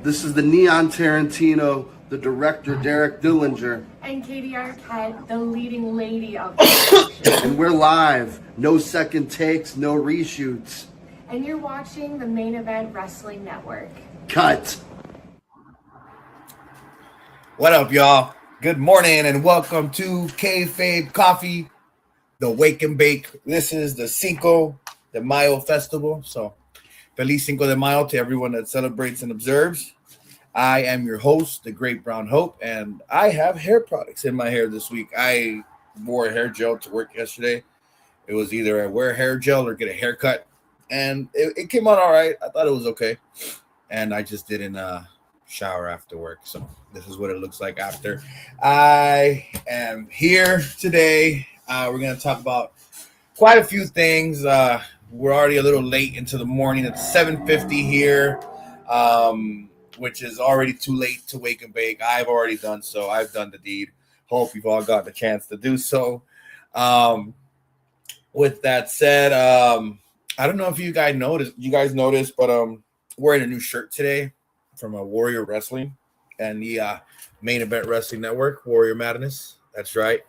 This is the Neon Tarantino, the director Derek Dillinger. And Katie Arquette, the leading lady of the production. And we're live. No second takes, no reshoots. And you're watching the Main Event Wrestling Network. Cut. What up, y'all? Good morning and welcome to Kayfabe Coffee, the Wake and Bake. This is the Cinco de Mayo festival. So, Feliz Cinco de Mayo to everyone that celebrates and observes. I am your host, the Great Brown Hope, and I have hair products in my hair this week. I wore a hair gel to work yesterday. It was either I wear hair gel or get a haircut, and it came out all right. I thought it was okay, and I just didn't shower after work, so this is what it looks like after. I am here today. We're going to talk about quite a few things. We're already a little late into the morning. It's 7:50 here. Which is already too late to wake and bake. I've already done so. I've done the deed. Hope you've all got the chance to do so. With that said, I don't know if you guys noticed, but wearing a new shirt today from a Warrior Wrestling and the Main Event Wrestling Network, Warrior Madness. That's right.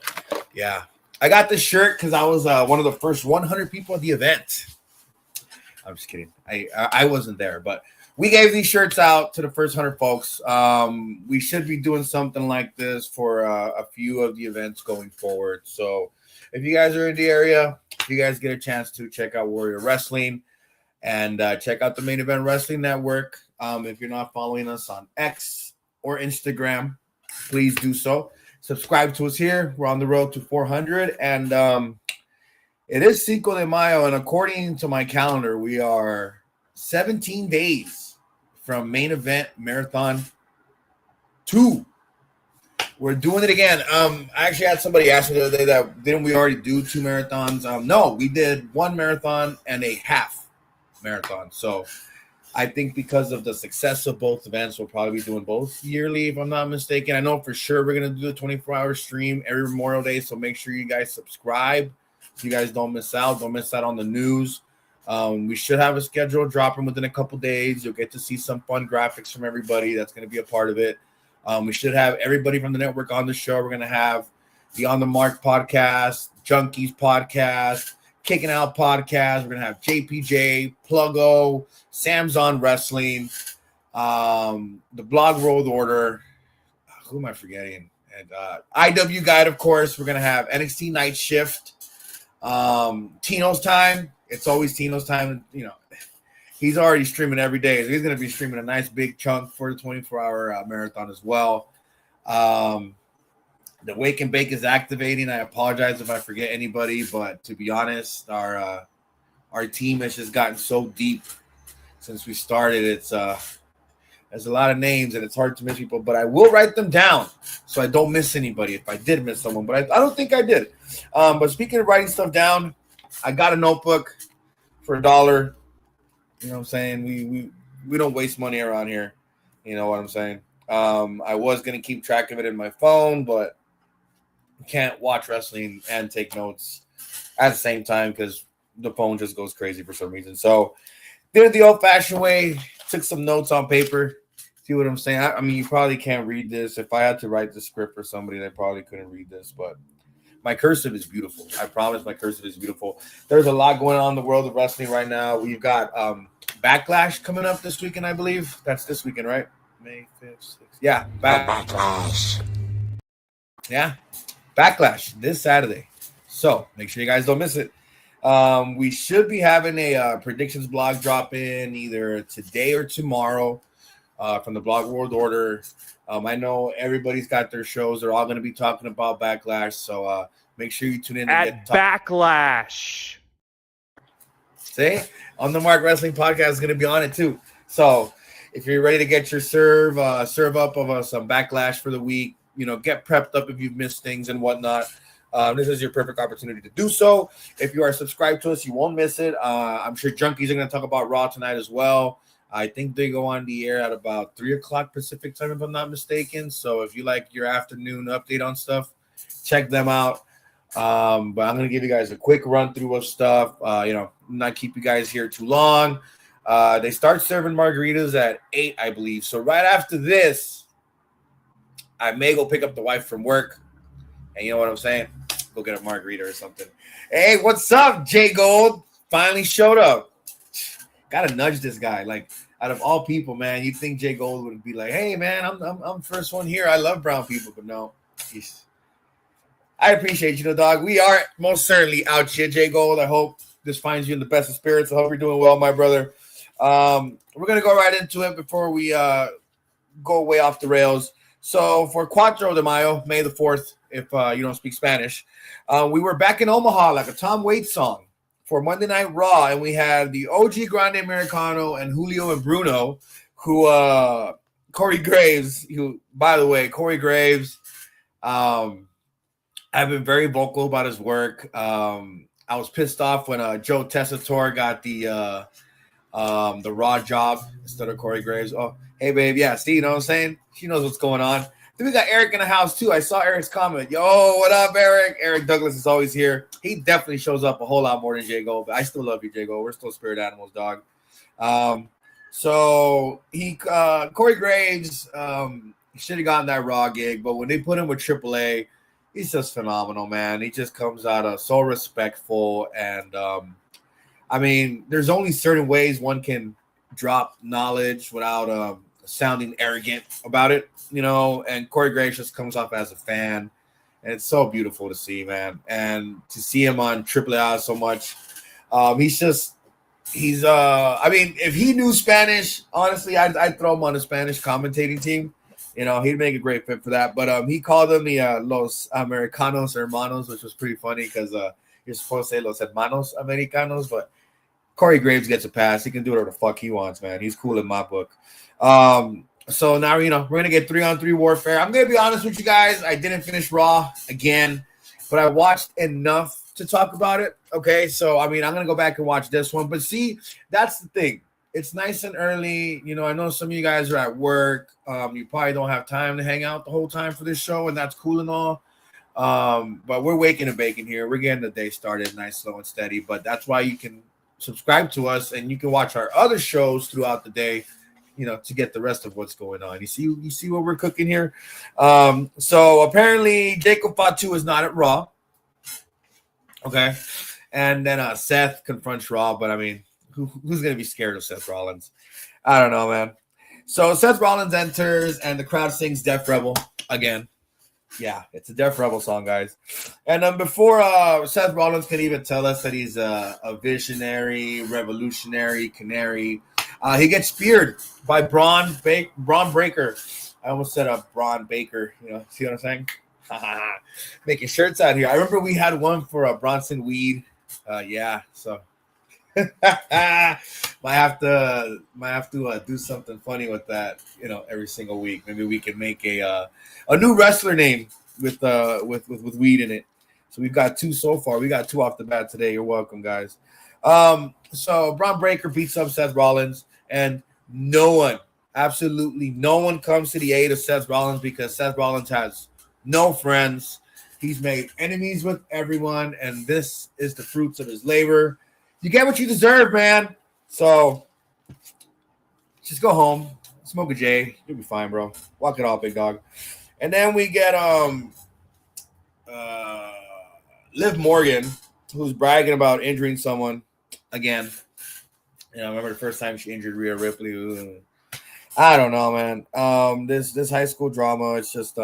Yeah. I got this shirt because I was one of the first 100 people at the event. I'm just kidding. I wasn't there, but we gave these shirts out to the first 100 folks. We should be doing something like this for a few of the events going forward. So if you guys are in the area, if you guys get a chance to check out Warrior Wrestling and check out the Main Event Wrestling Network. If you're not following us on X or Instagram, please do so. Subscribe to us here. We're on the road to 400. And it is Cinco de Mayo. And according to my calendar, we are 17 days from Main Event Marathon 2. We're doing it again. I actually had somebody ask me the other day that didn't we already do 2 marathons? No, we did 1 marathon and a half marathon. So I think because of the success of both events, we'll probably be doing both yearly, if I'm not mistaken. I know for sure we're going to do a 24-hour stream every Memorial Day, so make sure you guys subscribe so you guys don't miss out. Don't miss out on the news. We should have a schedule dropping within a couple days. You'll get to see some fun graphics from everybody that's going to be a part of it. We should have everybody from the network on the show. We're going to have the On the Mark podcast, Junkies podcast, Kicking Out podcast. We're going to have JPJ, Pluggo, Sam's on Wrestling, the Blog World Order. Who am I forgetting? And IW Guide, of course. We're going to have NXT Night Shift, Tino's Time. It's always Tino's time. You know, he's already streaming every day. So he's going to be streaming a nice big chunk for the 24-hour marathon as well. The Wake and Bake is activating. I apologize if I forget anybody, but to be honest, our team has just gotten so deep since we started. It's there's a lot of names and it's hard to miss people, but I will write them down so I don't miss anybody if I did miss someone, but I don't think I did. But speaking of writing stuff down, I got a notebook for $1. You know what I'm saying? We don't waste money around here. You know what I'm saying? I was going to keep track of it in my phone, but you can't watch wrestling and take notes at the same time because the phone just goes crazy for some reason. So did it the old-fashioned way, took some notes on paper. See what I'm saying? I mean, you probably can't read this. If I had to write the script for somebody, they probably couldn't read this, but my cursive is beautiful. I promise my cursive is beautiful. There's a lot going on in the world of wrestling right now. We've got Backlash coming up this weekend, I believe. That's this weekend, right? May 5th, 6th. Yeah, Backlash. Yeah, Backlash this Saturday. So make sure you guys don't miss it. We should be having a predictions blog drop in either today or tomorrow from the Blog World Order. I know everybody's got their shows. They're all going to be talking about Backlash. So make sure you tune in at Backlash. See, on the Mark Wrestling Podcast is going to be on it too. So if you're ready to get your serve up of some Backlash for the week, get prepped up if you've missed things and whatnot. This is your perfect opportunity to do so. If you are subscribed to us, you won't miss it. I'm sure Junkies are going to talk about Raw tonight as well. I think they go on the air at about 3 o'clock Pacific time, if I'm not mistaken. So if you like your afternoon update on stuff, check them out. But I'm going to give you guys a quick run through of stuff. Not keep you guys here too long. They start serving margaritas at 8, I believe. So right after this, I may go pick up the wife from work. And you know what I'm saying? Go get a margarita or something. Hey, what's up, Jay Gold? Finally showed up. Gotta nudge this guy. Like, out of all people, man, you'd think Jay Gold would be like, hey, man, I'm first one here. I love brown people. But no. I appreciate you, dog. We are most certainly out here, Jay Gold. I hope this finds you in the best of spirits. I hope you're doing well, my brother. We're going to go right into it before we go way off the rails. So for Cuatro de Mayo, May the 4th, if you don't speak Spanish, we were back in Omaha like a Tom Waits song for Monday Night Raw, and we had the OG Grande Americano and Julio and Bruno, who Corey Graves, who, by the way, Corey Graves, I've been very vocal about his work. I was pissed off when Joe Tessitore got the Raw job instead of Corey Graves. Oh, hey, babe. Yeah, see, you know what I'm saying? She knows what's going on. Then we got Eric in the house, too. I saw Eric's comment. Yo, what up, Eric? Eric Douglas is always here. He definitely shows up a whole lot more than Jay Gold, but I still love you, Jay Gold. We're still spirit animals, dog. So Corey Graves, should have gotten that Raw gig, but when they put him with AAA, he's just phenomenal, man. He just comes out so respectful. And, there's only certain ways one can drop knowledge without sounding arrogant about it, and Corey Graves just comes off as a fan. And it's so beautiful to see, man. And to see him on AAA so much, if he knew Spanish, honestly, I'd throw him on a Spanish commentating team. He'd make a great fit for that. But he called them the Los Americanos Hermanos, which was pretty funny because you're supposed to say Los Hermanos Americanos, but Corey Graves gets a pass. He can do whatever the fuck he wants, man. He's cool in my book. So now, we're going to get 3-on-3 warfare. I'm going to be honest with you guys. I didn't finish Raw again, but I watched enough to talk about it. Okay, so, I'm going to go back and watch this one. But see, that's the thing. It's nice and early. I know some of you guys are at work. You probably don't have time to hang out the whole time for this show, and that's cool and all. But we're waking and baking here. We're getting the day started nice, slow, and steady. But that's why you can subscribe to us, and you can watch our other shows throughout the day, to get the rest of what's going on. You see what we're cooking here? So apparently Jacob Fatu is not at Raw. Okay. And then Seth confronts Raw, but who's going to be scared of Seth Rollins? I don't know, man. So Seth Rollins enters, and the crowd sings Def Rebel again. Yeah, it's a Def Rebel song, guys. And then before Seth Rollins can even tell us that he's a visionary, revolutionary, canary, he gets speared by Braun Breaker. I almost said Braun Baker. See what I'm saying? Making shirts out here. I remember we had one for Bronson Weed. Yeah, so might have to do something funny with that, every single week. Maybe we can make a new wrestler name with weed in it. So we've got 2 so far. We got 2 off the bat today. You're welcome, guys. So Braun Breaker beats up Seth Rollins, and absolutely no one comes to the aid of Seth Rollins because Seth Rollins has no friends. He's made enemies with everyone, and this is the fruits of his labor. You get what you deserve, man. So just go home, smoke a J. You'll be fine, bro. Walk it off, big dog. And then we get Liv Morgan, who's bragging about injuring someone again. I remember the first time she injured Rhea Ripley. I don't know, man. This high school drama, it's just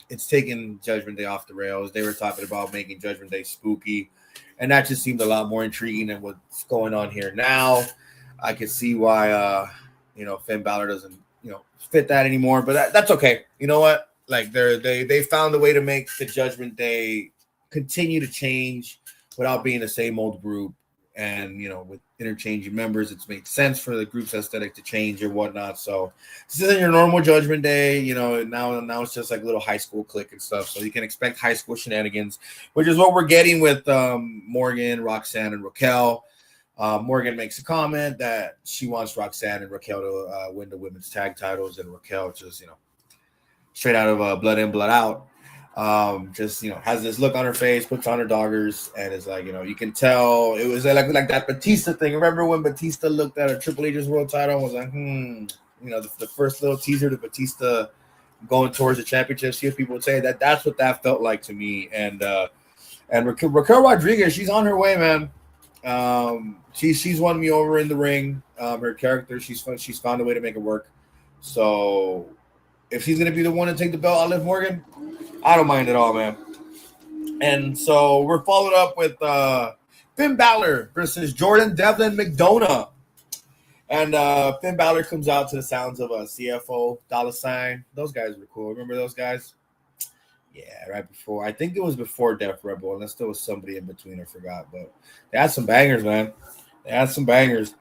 it's taking Judgment Day off the rails. They were talking about making Judgment Day spooky, and that just seemed a lot more intriguing than what's going on here now. I could see why Finn Balor doesn't fit that anymore, but that's okay. You know what? Like they found a way to make the Judgment Day continue to change without being the same old group. And with interchanging members, it's made sense for the group's aesthetic to change or whatnot. So this isn't your normal Judgment Day. Now it's just like a little high school clique and stuff. So you can expect high school shenanigans, which is what we're getting with Morgan, Roxanne, and Raquel. Morgan makes a comment that she wants Roxanne and Raquel to win the women's tag titles, and Raquel just straight out of Blood In, Blood Out. Just has this look on her face, puts on her doggers, and is like, you can tell it was like that Batista thing. Remember when Batista looked at a Triple H's world title and was like, the first little teaser to Batista going towards the championship. See if people would say that's what that felt like to me. And Raquel Rodriguez, she's on her way, man. She's won me over in the ring. Her character, she's found a way to make it work. So if she's gonna be the one to take the belt on Liv Morgan, I don't mind at all, man. And so we're followed up with Finn Balor versus Jordan Devlin McDonough. And Finn Balor comes out to the sounds of a CFO, Dollar Sign. Those guys were cool. Remember those guys? Yeah, right before. I think it was before Def Rebel, unless there was somebody in between. I forgot. But they had some bangers, man. They had some bangers.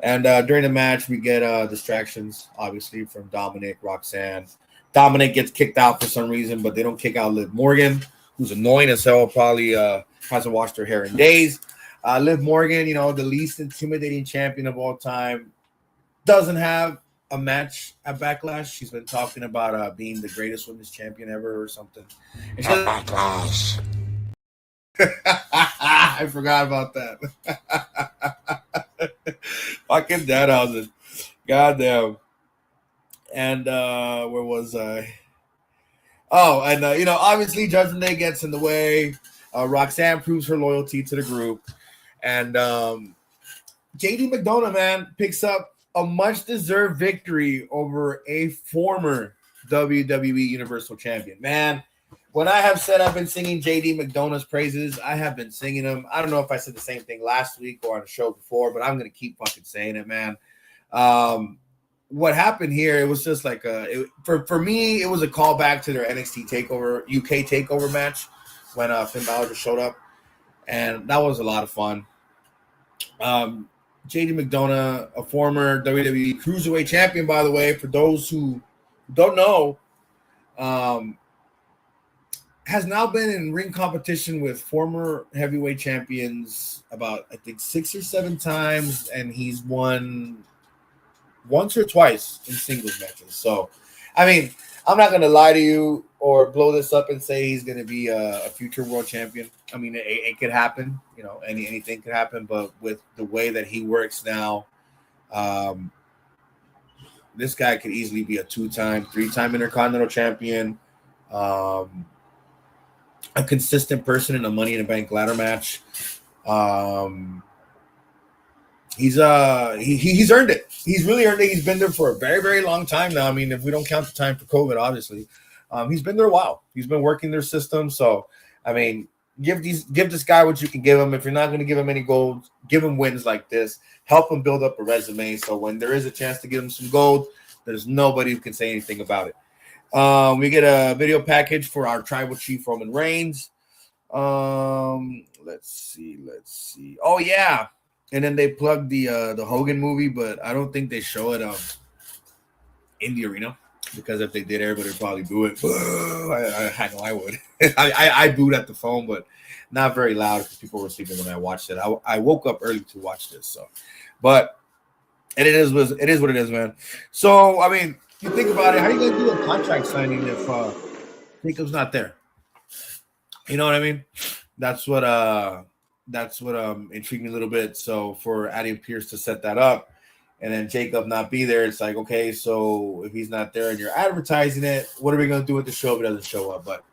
And during the match, we get distractions, obviously, from Dominic, Roxanne. Dominic gets kicked out for some reason, but they don't kick out Liv Morgan, who's annoying as hell, probably hasn't washed her hair in days. Liv Morgan, the least intimidating champion of all time, doesn't have a match at Backlash. She's been talking about being the greatest women's champion ever or something. And Backlash. I forgot about that. Fucking Deadhausen. Goddamn. And where was I? Oh, and obviously Judgment Day gets in the way. Roxanne proves her loyalty to the group, and JD McDonough, man, picks up a much-deserved victory over a former WWE Universal Champion. Man, when I have said I've been singing JD McDonough's praises, I have been singing them. I don't know if I said the same thing last week or on a show before, but I'm gonna keep fucking saying it, man. What happened here, it was just like for me, it was a callback to their NXT takeover, UK takeover match when Finn Balor just showed up, and that was a lot of fun. JD McDonough, a former WWE Cruiserweight champion, by the way, for those who don't know, has now been in ring competition with former heavyweight champions about, I think, 6 or 7 times, and he's won once or twice in singles matches. So, I mean, I'm not going to lie to you or blow this up and say he's going to be a future world champion. I mean, it could happen. Anything could happen. But with the way that he works now, this guy could easily be a 2-time, 3-time Intercontinental champion, a consistent person in a Money in the Bank ladder match. He's earned it. He's really earned it. He's been there for a very, very long time now. I mean, if we don't count the time for COVID, obviously, he's been there a while. He's been working their system. So, I mean, give this guy what you can give him. If you're not going to give him any gold, give him wins like this. Help him build up a resume. So when there is a chance to give him some gold, there's nobody who can say anything about it. We get a video package for our tribal chief Roman Reigns. Let's see. Oh yeah. And then they plugged the Hogan movie, but I don't think they show it in the arena, because if they did, everybody would probably boo it. I know I would. I booed at the phone, but not very loud because people were sleeping when I watched it. I woke up early to watch this, so. But it is what it is, man. So I mean, you think about it. How are you going to do a contract signing if Jacob's not there? You know what I mean? That's what intrigued me a little bit. So for Adam Pearce to set that up and then Jacob not be there, it's like, okay, so if he's not there and you're advertising it, what are we going to do with the show if it doesn't show up? But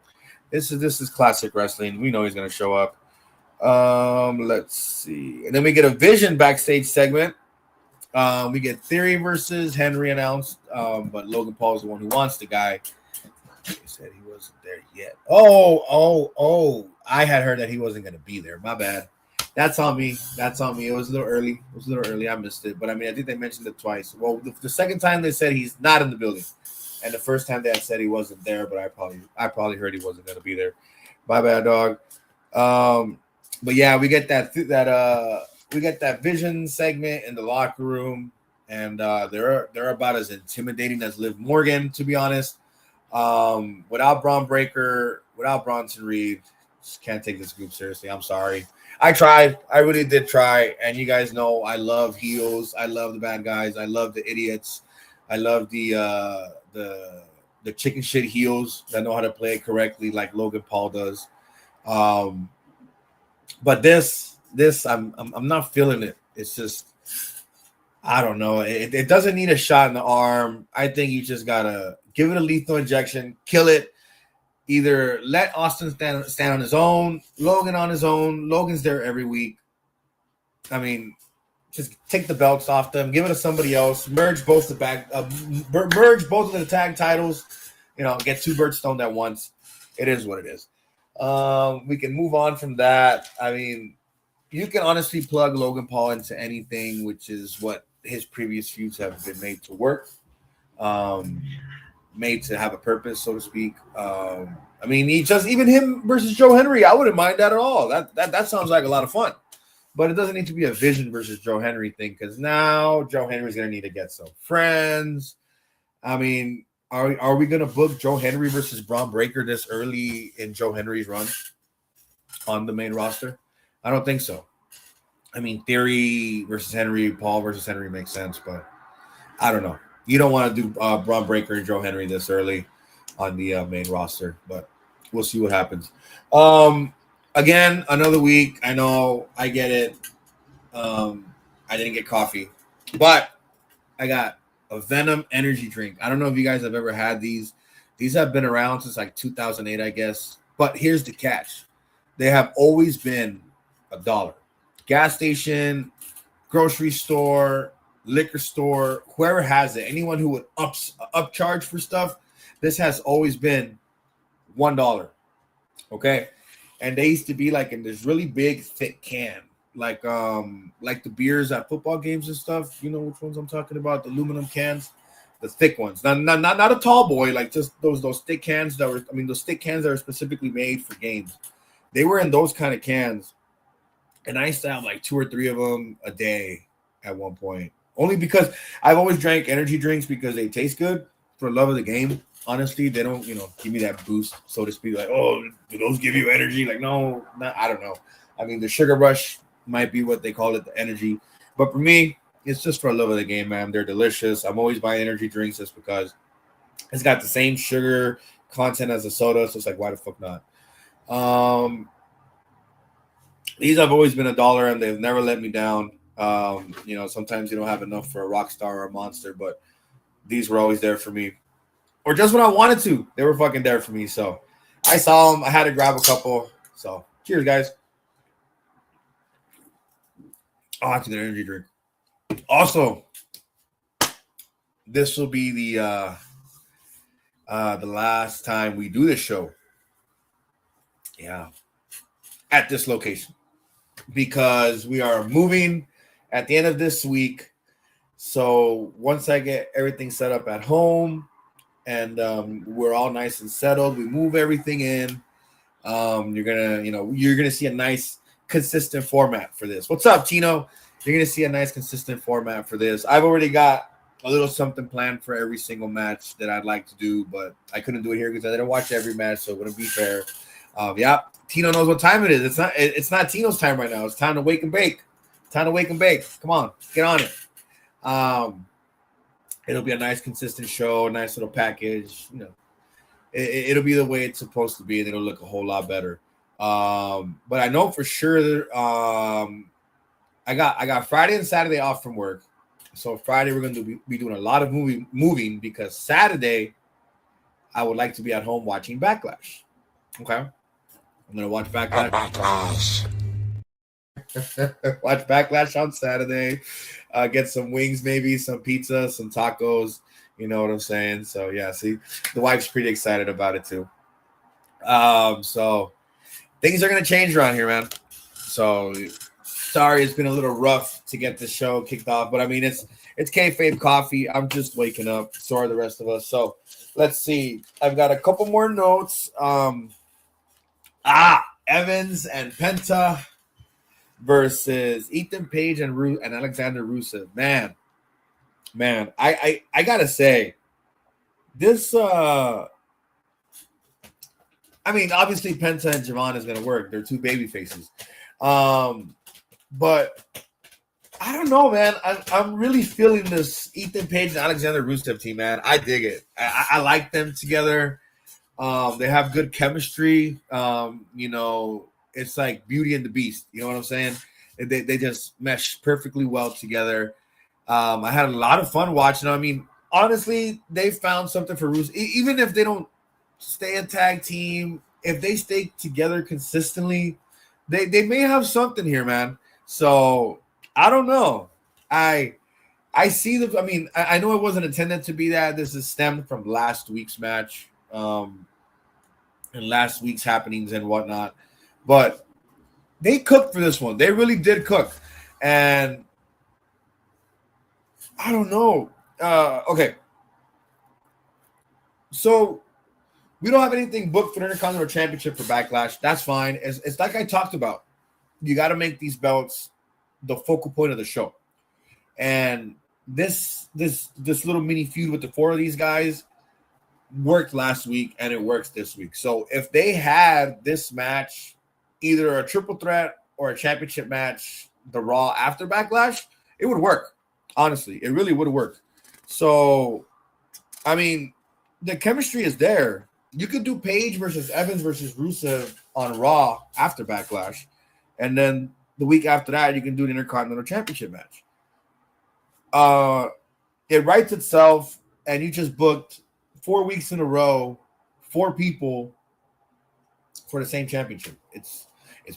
this is classic wrestling. We know he's going to show up. Let's see. And then we get a Vision backstage segment. We get Theory versus Henry announced, but Logan Paul is the one who wants the guy. He said he wasn't there yet. Oh! I had heard that he wasn't going to be there. My bad. That's on me. It was a little early. I missed it. But I mean, I think they mentioned it twice. Well, the second time they said he's not in the building, and the first time they had said he wasn't there, but I probably heard he wasn't going to be there. My bad, dog. But yeah, we get that Vision segment in the locker room, and they're about as intimidating as Liv Morgan, to be honest. Without Braun Breaker, without Bronson Reed, just can't take this group seriously. I'm sorry. I tried. I really did try. And you guys know I love heels. I love the bad guys. I love the idiots. I love the chicken shit heels that know how to play it correctly, like Logan Paul does. But this I'm not feeling it. It's just, I don't know. It doesn't need a shot in the arm. I think you just gotta give it a lethal injection, kill it. Either let Austin stand on his own, Logan on his own. Logan's there every week. I mean, just take the belts off them, give it to somebody else, merge both of the tag titles. You know, get two birds stoned at once. It is what it is. We can move on from that. I mean, you can honestly plug Logan Paul into anything, which is what his previous feuds have been made to work. Made to have a purpose, so to speak. I mean, even him versus Joe Henry, I wouldn't mind that at all. That sounds like a lot of fun. But it doesn't need to be a Vision versus Joe Henry thing, because now Joe Henry's gonna need to get some friends. I mean, are we gonna book Joe Henry versus Braun Breaker this early in Joe Henry's run on the main roster? I don't think so. I mean, Theory versus Henry, Paul versus Henry makes sense, but I don't know. You don't want to do Braun Breaker and Joe Henry this early on the main roster, but we'll see what happens. Again, another week. I know, I get it. I didn't get coffee, but I got a Venom energy drink. I don't know if you guys have ever had these. These have been around since like 2008, I guess. But here's the catch. They have always been $1. Gas station, grocery store, liquor store, whoever has it, anyone who would upcharge for stuff, this has always been $1. Okay. And they used to be like in this really big, thick can, like the beers at football games and stuff. You know which ones I'm talking about? The aluminum cans, the thick ones. Not a tall boy, like just those thick cans those thick cans that are specifically made for games. They were in those kind of cans, and I used to have like 2 or 3 of them a day at one point. Only because I've always drank energy drinks because they taste good for love of the game. Honestly, they don't, give me that boost, so to speak. Like, oh, do those give you energy? Like, no, I don't know. I mean, the sugar rush might be what they call it, the energy. But for me, it's just for love of the game, man. They're delicious. I'm always buying energy drinks just because it's got the same sugar content as a soda. So it's like, why the fuck not? These have always been $1, and they've never let me down. Sometimes you don't have enough for a rock star or a monster, but these were always there for me. Or just when I wanted to, they were fucking there for me. So I saw them. I had to grab a couple. So cheers, guys. Oh, that's an energy drink. Also, this will be the last time we do this show. Yeah. At this location. Because we are moving at the end of this week. So once I get everything set up at home and we're all nice and settled, we move everything in. You're gonna see a nice consistent format for this. What's up, Tino? You're gonna see a nice consistent format for this. I've already got a little something planned for every single match that I'd like to do, but I couldn't do it here because I didn't watch every match, so it wouldn't be fair. Tino knows what time it is. It's not Tino's time right now. It's time to wake and bake. Come on, get on it. It'll be a nice consistent show, a nice little package. It'll be the way it's supposed to be, and it'll look a whole lot better. But I know for sure I got Friday and Saturday off from work. So Friday we're going to be doing a lot of moving because Saturday I would like to be at home watching Backlash. Okay, I'm going to watch Backlash. Watch Backlash on Saturday. Get some wings, maybe some pizza, some tacos. You know what I'm saying? So yeah, see, the wife's pretty excited about it too. So things are gonna change around here, man. So sorry, it's been a little rough to get the show kicked off, but I mean it's Kayfabe coffee. I'm just waking up. So are the rest of us. So let's see. I've got a couple more notes. Evans and Penta versus Ethan Page and Alexander Rusev. Man, I gotta say, this I mean, obviously Penta and Javon is gonna work. They're two baby faces. But I don't know, man. I'm really feeling this Ethan Page and Alexander Rusev team, man. I dig it. I like them together. They have good chemistry. You know, it's like Beauty and the Beast. You know what I'm saying? They just mesh perfectly well together. I had a lot of fun watching. I mean, honestly, they found something for Rusev. Even if they don't stay a tag team, if they stay together consistently, they may have something here, man. So I don't know. I see the. I mean, I know it wasn't intended to be that. This is stemmed from last week's match, and last week's happenings and whatnot. But they cooked for this one. They really did cook, and I don't know. Okay, so we don't have anything booked for the Intercontinental Championship for Backlash. That's fine. It's like I talked about. You got to make these belts the focal point of the show, and this little mini feud with the four of these guys worked last week, and it works this week. So if they had this match, either a triple threat or a championship match, the Raw after Backlash, it would work. Honestly, it really would work. So, I mean, the chemistry is there. You could do Page versus Evans versus Rusev on Raw after Backlash, and then the week after that, you can do an Intercontinental Championship match. It writes itself, and you just booked 4 weeks in a row, 4 people for the same championship. It's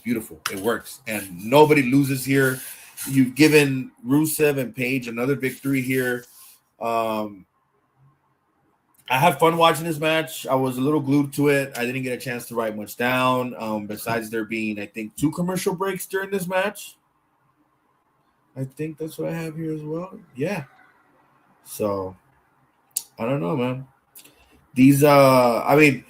beautiful. It works, and nobody loses here. You've given Rusev and Page another victory here. I had fun watching this match. I was a little glued to it. I didn't get a chance to write much down. Besides there being, I think, 2 commercial breaks during this match. I think that's what I have here as well. Yeah. So, I don't know, man. These, I mean,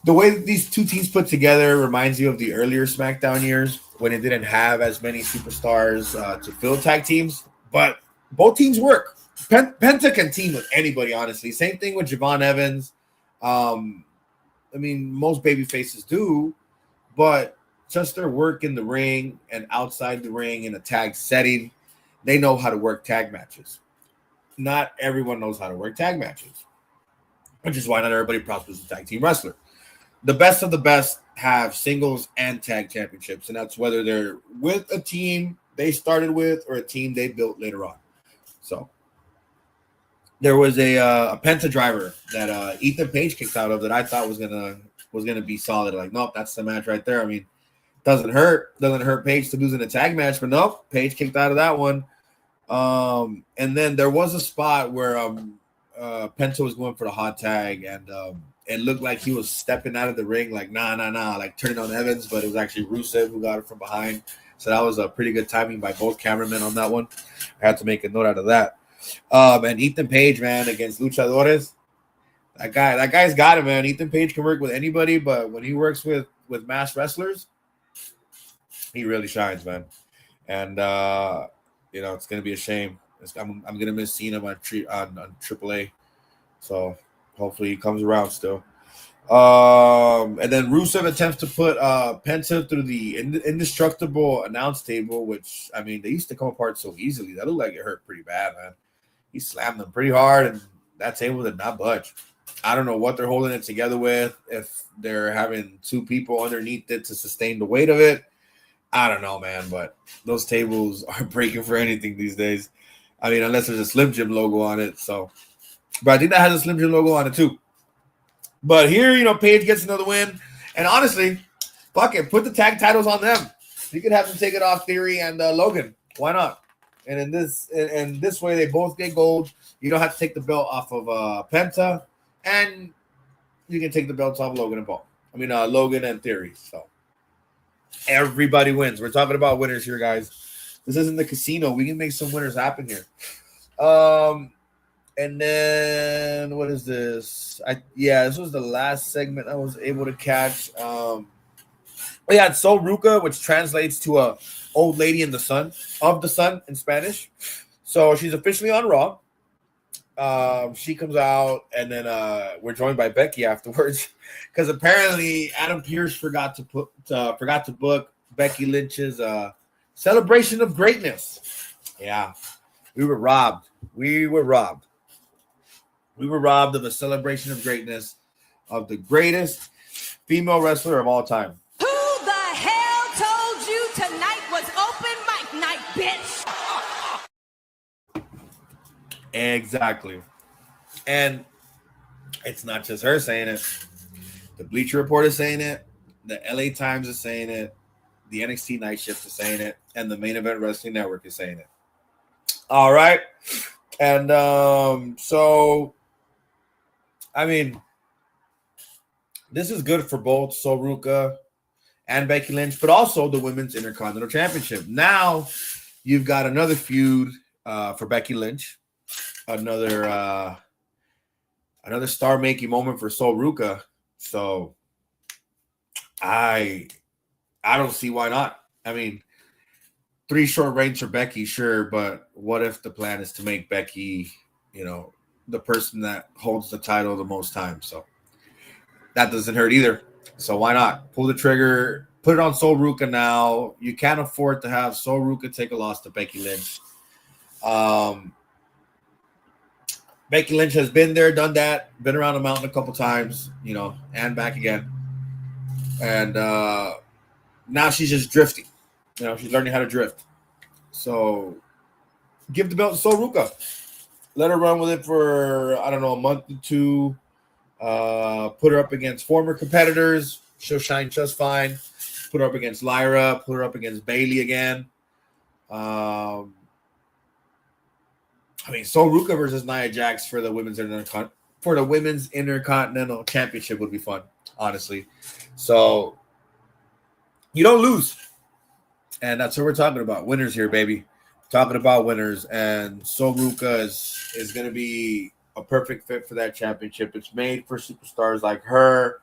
the way that these two teams put together reminds you of the earlier SmackDown years when it didn't have as many superstars to fill tag teams. But both teams work. Penta can team with anybody, honestly. Same thing with Javon Evans. I mean, most baby faces do, but just their work in the ring and outside the ring in a tag setting, they know how to work tag matches. Not everyone knows how to work tag matches, which is why not everybody prospers as a tag team wrestler. The best of the best have singles and tag championships, and that's whether they're with a team they started with or a team they built later on. So there was a Penta driver that Ethan Page kicked out of that I thought was gonna be solid. Like, nope, that's the match right there. I mean, doesn't hurt Page to lose in a tag match, but nope, Page kicked out of that one. And then there was a spot where Penta was going for the hot tag, and it looked like he was stepping out of the ring, like nah, like turning on Evans, but it was actually Rusev who got it from behind. So that was a pretty good timing by both cameramen on that one. I had to make a note out of that. And Ethan Page, man, against Luchadores, that guy's got it, man. Ethan Page can work with anybody, but when he works with mass wrestlers, he really shines, man. And you know, it's gonna be a shame. I'm gonna miss seeing him on AAA. So hopefully he comes around still. And then Rusev attempts to put Penta through the indestructible announce table, which, I mean, they used to come apart so easily. That looked like it hurt pretty bad, man. He slammed them pretty hard, and that table did not budge. I don't know what they're holding it together with, if they're having 2 people underneath it to sustain the weight of it. I don't know, man, but those tables are breaking for anything these days. I mean, unless there's a Slim Jim logo on it. So, but I think that has a Slim Jim logo on it too. But here, you know, Page gets another win. And honestly, fuck it, put the tag titles on them. You could have them take it off Theory and Logan. Why not? And in this way, they both get gold. You don't have to take the belt off of Penta, and you can take the belts off Logan and Paul. I mean, Logan and Theory. So everybody wins. We're talking about winners here, guys. This isn't the casino. We can make some winners happen here. And then what is this? This was the last segment I was able to catch. We had Sol Ruca, which translates to a old lady in the sun in Spanish. So she's officially on Raw. She comes out, and then we're joined by Becky afterwards because apparently Adam Pearce forgot to book Becky Lynch's celebration of greatness. Yeah, we were robbed. We were robbed of a celebration of greatness of the greatest female wrestler of all time. Who the hell told you tonight was open mic night, bitch? Exactly. And it's not just her saying it. The Bleacher Report is saying it. The LA Times is saying it. The NXT Night Shift is saying it. And the Main Event Wrestling Network is saying it. All right. And so, I mean, this is good for both Sol Ruca and Becky Lynch, but also the Women's Intercontinental Championship. Now you've got another feud for Becky Lynch. Another star-making moment for Sol Ruca. So I don't see why not. I mean, 3 short reigns for Becky, sure, but what if the plan is to make Becky, the person that holds the title the most time? So that doesn't hurt either. So why not? Pull the trigger, put it on Sol Ruca now. You can't afford to have Sol Ruca take a loss to Becky Lynch. Becky Lynch has been there, done that, been around the mountain a couple times, and back again. And now she's just drifting. She's learning how to drift. So give the belt to Sol Ruca. Let her run with it for, a month or 2. Put her up against former competitors. She'll shine just fine. Put her up against Lyra. Put her up against Bayley again. Sol Ruca versus Nia Jax for the Women's Intercontinental Championship would be fun, honestly. So you don't lose. And that's what we're talking about. Winners here, baby. Talking about winners. And Sol Ruca is going to be a perfect fit for that championship. It's made for superstars like her.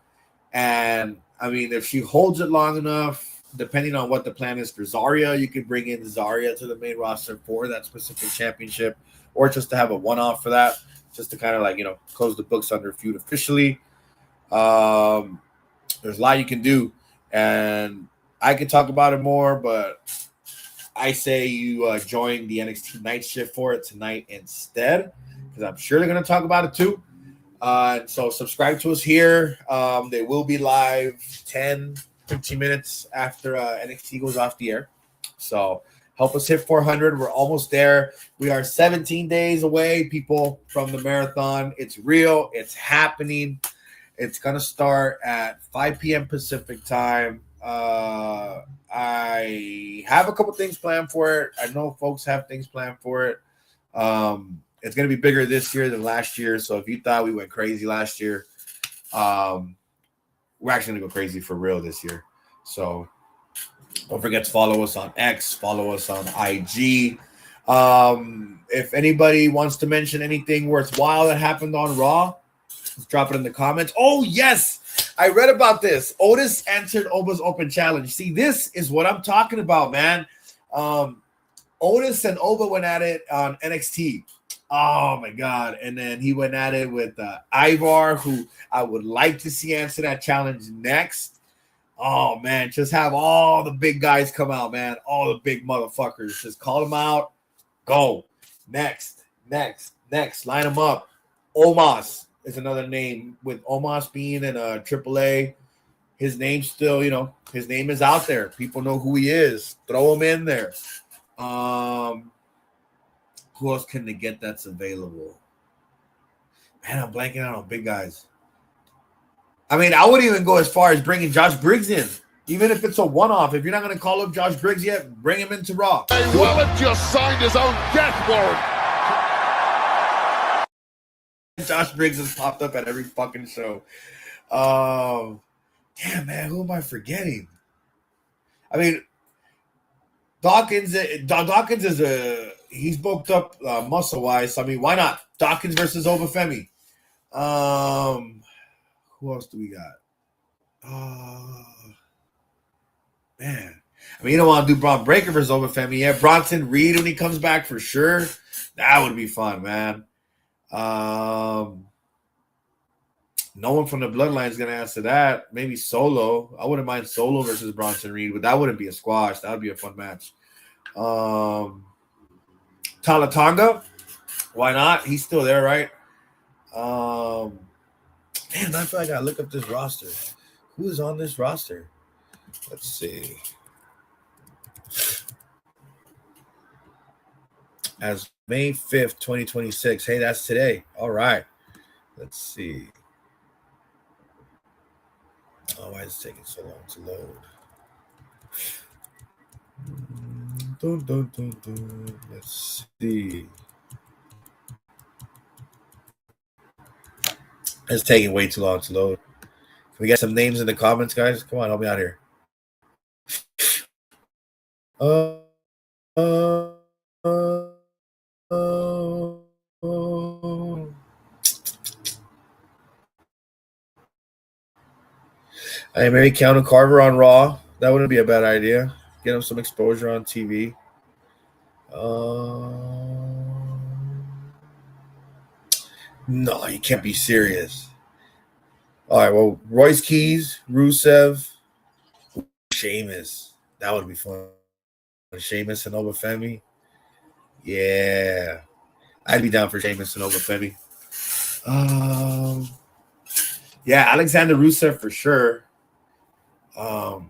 And, if she holds it long enough, depending on what the plan is for Zarya, you could bring in Zarya to the main roster for that specific championship, or just to have a one-off for that, just to kind of close the books on their feud officially. There's a lot you can do. And I could talk about it more, but I say you join the NXT Night Shift for it tonight instead, because I'm sure they're going to talk about it too. So subscribe to us here. They will be live 10, 15 minutes after NXT goes off the air. So help us hit 400. We're almost there. We are 17 days away, people, from the marathon. It's real. It's happening. It's going to start at 5 p.m. Pacific time. I have a couple things planned for it. I know folks have things planned for it. It's going to be bigger this year than last year. So if you thought we went crazy last year, we're actually going to go crazy for real this year. So don't forget to follow us on X, follow us on IG. If anybody wants to mention anything worthwhile that happened on Raw, just drop it in the comments. Oh, yes. I read about this. Otis entered Oba's Open Challenge. See, this is what I'm talking about, man. Otis and Oba went at it on NXT. Oh, my God. And then he went at it with Ivar, who I would like to see answer that challenge next. Oh, man. Just have all the big guys come out, man. All the big motherfuckers. Just call them out. Go. Next. Line them up. Omos is another name, with Omos being in AAA. His name's still, his name is out there. People know who he is. Throw him in there. Who else can they get that's available? Man, I'm blanking out on big guys. I wouldn't even go as far as bringing Josh Briggs in. Even if it's a one-off, if you're not going to call up Josh Briggs yet, bring him into Raw. Wallet just signed his own death warrant. Josh Briggs has popped up at every fucking show. Damn, man, who am I forgetting? I mean, Dawkins is he's bulked up muscle-wise. So, I mean, why not? Dawkins versus Obafemi. Who else do we got? Man. I mean, you don't want to do Braun Breaker versus Obafemi. Yeah, Bronson Reed when he comes back for sure. That would be fun, man. No one from the bloodline is going to answer that. Maybe Solo. I wouldn't mind Solo versus Bronson Reed, but that wouldn't be a squash. That would be a fun match. Talatonga. Why not? He's still there, right? Man, I feel like I got to look up this roster. Who is on this roster? Let's see. As May 5th, 2026. Hey, that's today. All right. Let's see. Oh, why is it taking so long to load? Let's see. It's taking way too long to load. Can we get some names in the comments, guys? Come on, help me out here. Hey, maybe Keanu Carver on Raw. That wouldn't be a bad idea. Get him some exposure on TV. No, you can't be serious. All right, well, Royce Keys, Rusev, Sheamus. That would be fun. Sheamus and Obafemi. Yeah. I'd be down for Sheamus and Obafemi. Yeah, Alexander Rusev for sure. I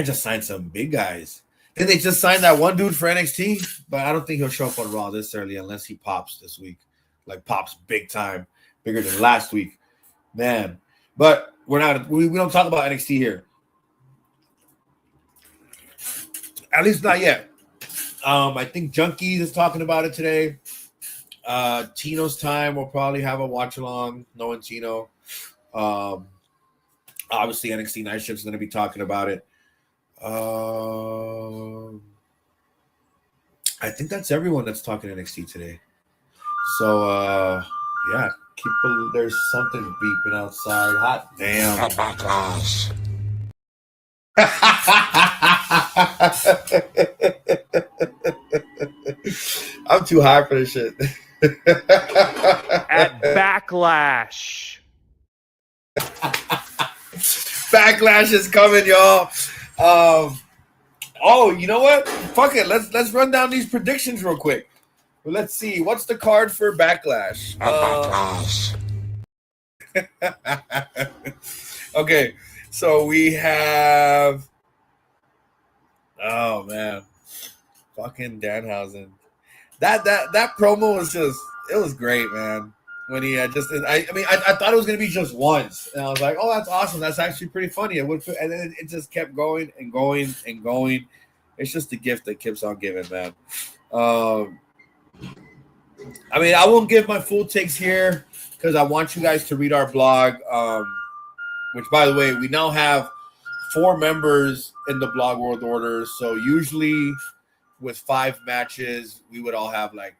just signed some big guys. Then they just signed that one dude for NXT, but I don't think he'll show up on Raw this early unless he pops this week. Like pops big time, bigger than last week. Man. But we don't talk about NXT here. At least not yet. I think Junkies is talking about it today. Tino's time, we'll probably have a watch along, knowing Tino. Obviously, NXT Night Shift's going to be talking about it. I think that's everyone that's talking NXT today. So, yeah, there's something beeping outside. Hot damn. I'm too high for this shit. At Backlash. Backlash is coming, y'all. Oh, you know what? Fuck it. Let's run down these predictions real quick. Well, let's see. What's the card for Backlash? Okay, so we have. Oh man, fucking Danhausen. That promo was it was great, man. When he I thought it was gonna be just once, and I was like, oh, that's awesome. That's actually pretty funny. And then it just kept going and going and going. It's just a gift that keeps on giving, man. I mean, I won't give my full takes here because I want you guys to read our blog. Which, by the way, we now have 4 members in the Blog World Order. So usually with 5 matches, we would all have like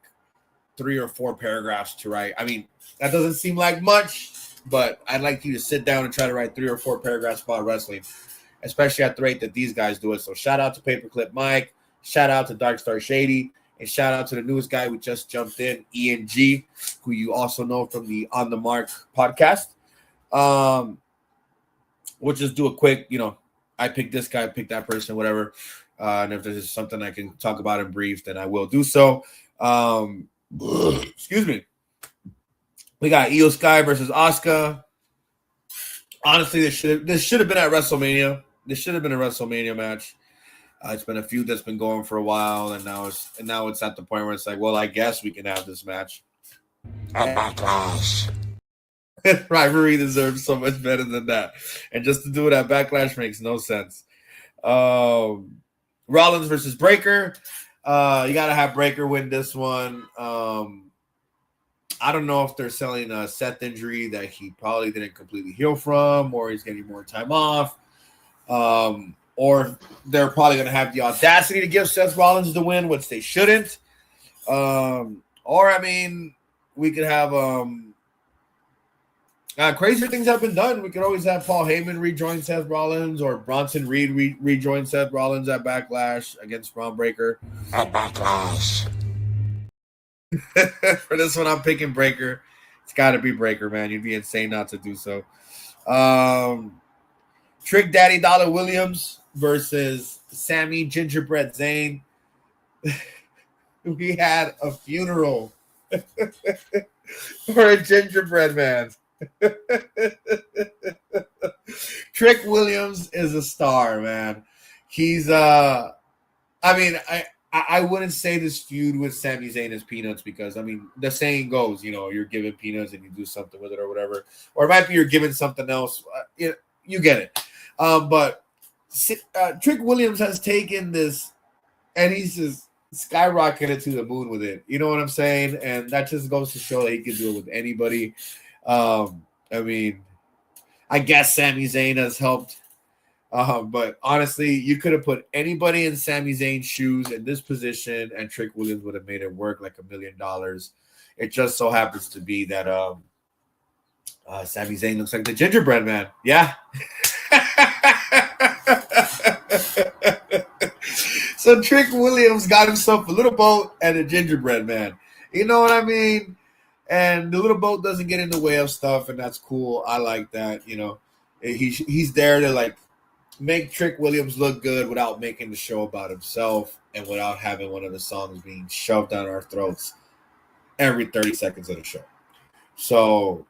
3 or 4 paragraphs to write. I mean, that doesn't seem like much, but I'd like you to sit down and try to write 3 or 4 paragraphs about wrestling, especially at the rate that these guys do it. So shout out to Paperclip Mike, shout out to Darkstar Shady, and shout out to the newest guy who just jumped in, Ian G, who you also know from the On the Mark podcast. We'll just do a quick, I picked this guy, I picked that person, whatever. And if there's something I can talk about in brief, then I will do so. Excuse me. We got Io Sky versus Asuka. Honestly, this should have been at WrestleMania. This should have been a WrestleMania match. It's been a feud that's been going for a while, and now it's at the point where it's like, well, I guess we can have this match. Rivalry deserves so much better than that. And just to do it at Backlash makes no sense. Rollins versus Breaker. You got to have Breaker win this one. I don't know if they're selling a Seth injury that he probably didn't completely heal from, or he's getting more time off. Or they're probably going to have the audacity to give Seth Rollins the win, which they shouldn't. Or, I mean, we could have crazier things have been done. We could always have Paul Heyman rejoin Seth Rollins, or Bronson Reed rejoin Seth Rollins at Backlash against Braun Breaker. At Backlash. For this one, I'm picking Breaker. It's got to be Breaker, man. You'd be insane not to do so. Trick Daddy Dollar Williams versus Sammy Gingerbread Zayn. We had a funeral for a gingerbread man. Trick Williams is a star, man. He's I wouldn't say this feud with Sami Zayn is peanuts, because I mean the saying goes, you're given peanuts and you do something with it or whatever, or it might be you're given something else. You get it. But Trick Williams has taken this and he's just skyrocketed to the moon with it. You know what I'm saying? And that just goes to show that he can do it with anybody. I mean, I guess Sami Zayn has helped. But honestly, you could have put anybody in Sami Zayn's shoes in this position, and Trick Williams would have made it work like $1 million. It just so happens to be that Sami Zayn looks like the gingerbread man. Yeah. So Trick Williams got himself a little boat and a gingerbread man. You know what I mean? And the little boat doesn't get in the way of stuff, and that's cool. I like that. He's there to like make Trick Williams look good without making the show about himself and without having one of the songs being shoved down our throats every 30 seconds of the show. So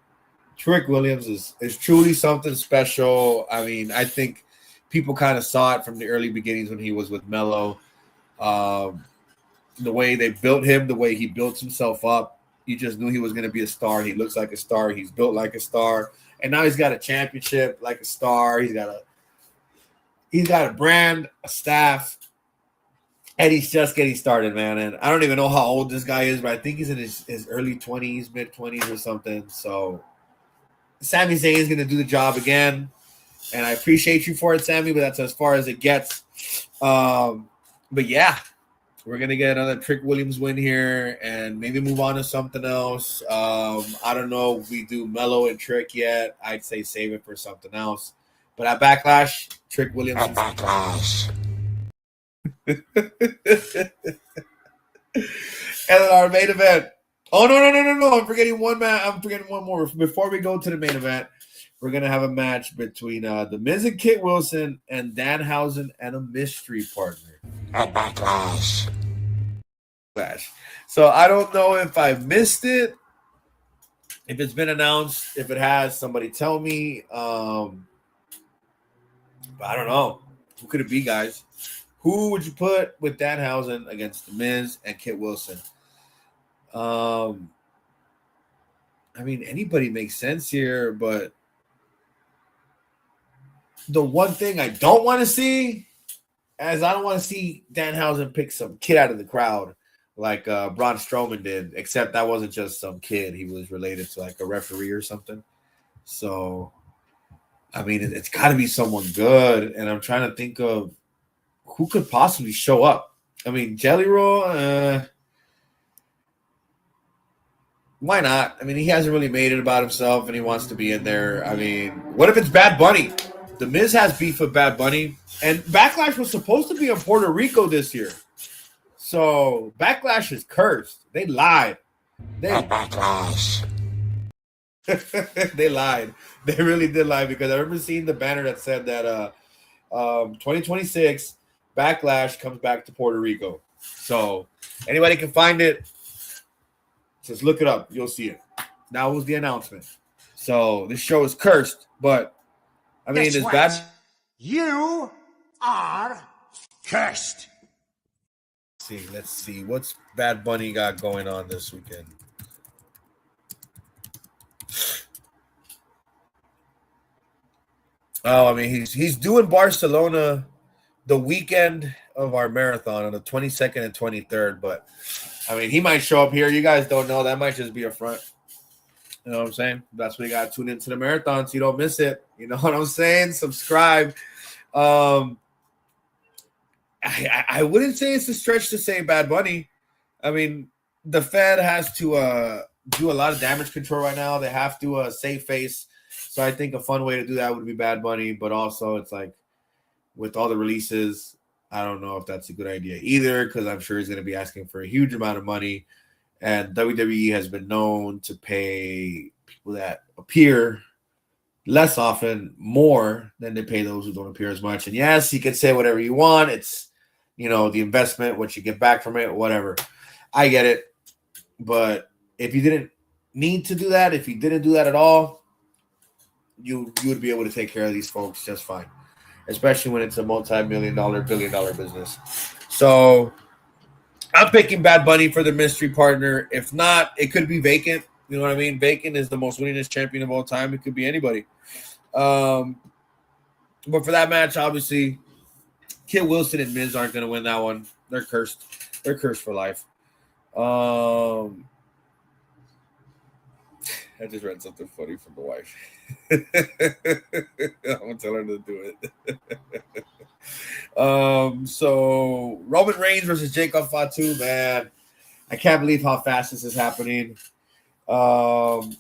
Trick Williams is truly something special. I mean, I think people kind of saw it from the early beginnings when he was with Mello. The way they built him, the way he built himself up, you just knew he was going to be a star. He looks like a star. He's built like a star. And now he's got a championship like a star. He's got a brand, a staff, and he's just getting started, man. And I don't even know how old this guy is, but I think he's in his early 20s, mid-20s or something. So Sami Zayn is going to do the job again. And I appreciate you for it, Sammy, but that's as far as it gets. But yeah, we're going to get another Trick Williams win here and maybe move on to something else. I don't know if we do Mello and Trick yet. I'd say save it for something else. But at Backlash, Trick Williams. At Backlash. And then our main event. Oh, no. I'm forgetting one more. Before we go to the main event, we're going to have a match between The Miz and Kit Wilson and Danhausen and a mystery partner. At Backlash. So I don't know if I missed it, if it's been announced. If it has, somebody tell me. But I don't know. Who could it be, guys? Who would you put with Danhausen against The Miz and Kit Wilson? I mean, anybody makes sense here, but the one thing I don't want to see is I don't want to see Danhausen pick some kid out of the crowd like Braun Strowman did, except that wasn't just some kid. He was related to like a referee or something. So, I mean, it's got to be someone good, and I'm trying to think of who could possibly show up. I mean, Jelly Roll, why not? I mean, he hasn't really made it about himself, and he wants to be in there. I mean, what if it's Bad Bunny? The Miz has beef with Bad Bunny, and Backlash was supposed to be in Puerto Rico this year. So Backlash is cursed. They lied. Backlash. They lied. They really did lie, because I remember seeing the banner that said that 2026 Backlash comes back to Puerto Rico. So anybody can find it. Just look it up. You'll see it. That was the announcement. So this show is cursed, but I mean, it's bad. You are cursed. Let's see. What's Bad Bunny got going on this weekend? Oh, I mean, he's doing Barcelona the weekend of our marathon on the 22nd and 23rd, but I mean, he might show up here. You guys don't know. That might just be a front. You know what I'm saying? That's why you got to tune into the marathon so you don't miss it. You know what I'm saying? Subscribe. I wouldn't say it's a stretch to say Bad Bunny. I mean, the Fed has to do a lot of damage control right now. They have to save face. So I think a fun way to do that would be Bad Bunny. But also, it's like with all the releases, I don't know if that's a good idea either because I'm sure he's going to be asking for a huge amount of money. And WWE has been known to pay people that appear less often more than they pay those who don't appear as much. And yes, you can say whatever you want. It's, the investment, what you get back from it, whatever. I get it. But if you didn't need to do that, if you didn't do that at all, you would be able to take care of these folks just fine, especially when it's a multi-million-dollar, billion-dollar business. So I'm picking Bad Bunny for the mystery partner. If not, it could be Vacant. You know what I mean? Vacant is the most winningest champion of all time. It could be anybody. But for that match, obviously, Kid Wilson and Miz aren't going to win that one. They're cursed. They're cursed for life. I just read something funny from the wife. I'm going to tell her to do it. So Roman Reigns versus Jacob Fatu, man. I can't believe how fast this is happening. And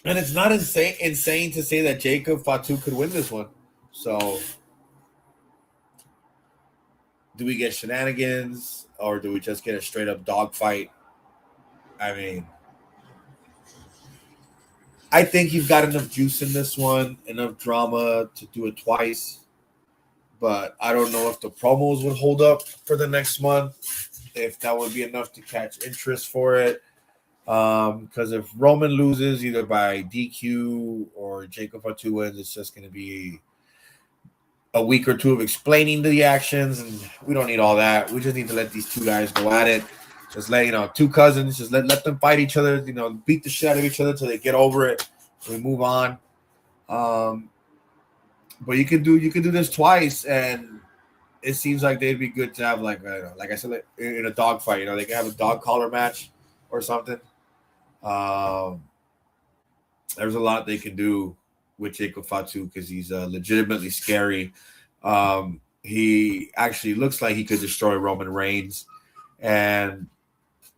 it's not insane to say that Jacob Fatu could win this one. So do we get shenanigans or do we just get a straight up dogfight? I mean, I think you've got enough juice in this one, enough drama to do it twice. But I don't know if the promos would hold up for the next month, if that would be enough to catch interest for it. Because if Roman loses either by DQ or Jacob Fatu wins, it's just going to be a week or two of explaining the actions, and we don't need all that. We just need to let these two guys go at it. Just let two cousins, just let them fight each other. Beat the shit out of each other until they get over it. We move on. But you can do this twice, and it seems like they'd be good to have like I said, in a dog fight. They can have a dog collar match or something. There's a lot they can do with Jacob Fatu because he's legitimately scary. He actually looks like he could destroy Roman Reigns, and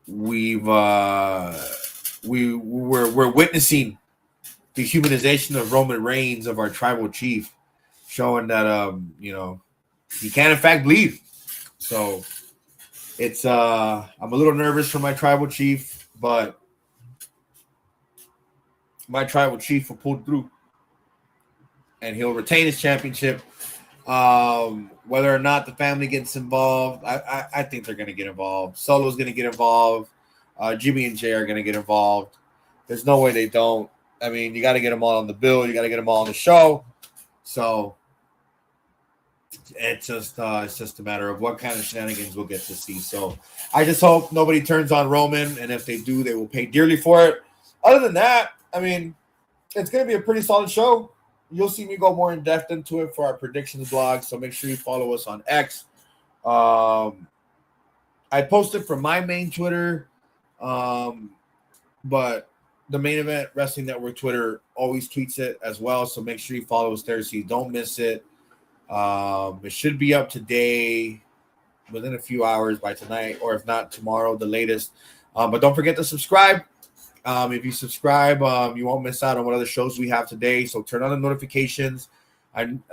we're witnessing the humanization of Roman Reigns, of our tribal chief, showing that he can in fact bleed. So it's I'm a little nervous for my tribal chief, but my tribal chief will pull through and he'll retain his championship. Whether or not the family gets involved, I think they're going to get involved. Solo's going to get involved. Jimmy and Jay are going to get involved. There's no way they don't. I mean, you got to get them all on the bill. You got to get them all on the show. So it's just a matter of what kind of shenanigans we'll get to see. So I just hope nobody turns on Roman, and if they do, they will pay dearly for it. Other than that, I mean, it's going to be a pretty solid show. You'll see me go more in depth into it for our predictions blog. So make sure you follow us on X. I posted from my main Twitter, but the Main Event Wrestling Network Twitter always tweets it as well. So make sure you follow us there so you don't miss it. It should be up today within a few hours by tonight, or if not tomorrow, the latest. But don't forget to subscribe. If you subscribe, you won't miss out on what other shows we have today. So turn on the notifications.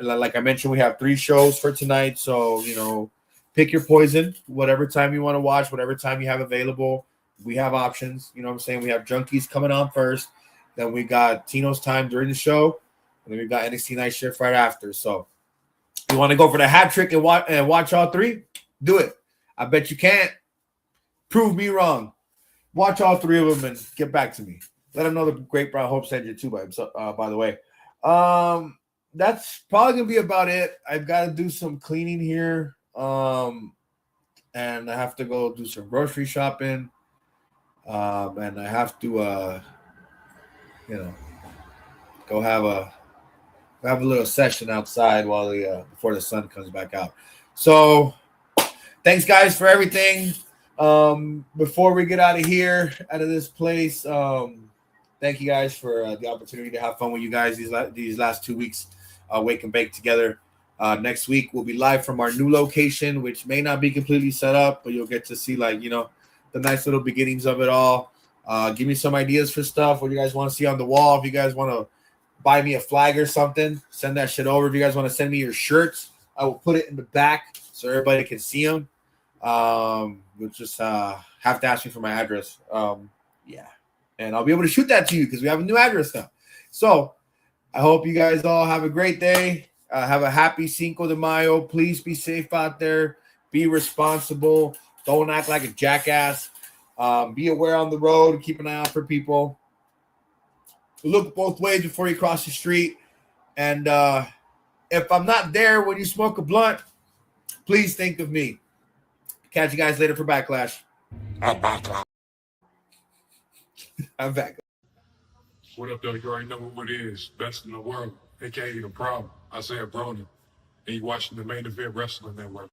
Like I mentioned, we have 3 shows for tonight. So, pick your poison, whatever time you want to watch, whatever time you have available. We have options. You know what I'm saying? We have Junkies coming on first. Then we got Tino's Time during the show. And then we got NXT Night Shift right after. So you want to go for the hat trick and watch all 3? Do it. I bet you can't. Prove me wrong. Watch all 3 of them and get back to me. Let them know the Great Brown Hope sent you too, by the way. That's probably going to be about it. I've got to do some cleaning here. And I have to go do some grocery shopping. And I have to, go have a We'll have a little session outside while before the sun comes back out. So thanks, guys, for everything. Before we get out of here, out of this place, thank you guys for the opportunity to have fun with you guys these last 2 weeks. Wake and bake together. Next week we'll be live from our new location, which may not be completely set up, but you'll get to see the nice little beginnings of it all. Give me some ideas for stuff. What you guys want to see on the wall? If you guys want to buy me a flag or something, send that shit over. If you guys want to send me your shirts, I will put it in the back so everybody can see them. You'll just have to ask me for my address. Yeah, and I'll be able to shoot that to you because we have a new address now. So I hope you guys all have a great day. Have a happy Cinco de Mayo. Please be safe out there. Be responsible. Don't act like a jackass. Be aware on the road. Keep an eye out for people. Look both ways before you cross the street. And if I'm not there when you smoke a blunt, please think of me. Catch you guys later for Backlash. At Backlash. I'm back. What up, though? You already know what it is. Best in the world, a.k.a. The Problem. Isaiah Broner. And you watching the Main Event Wrestling Network.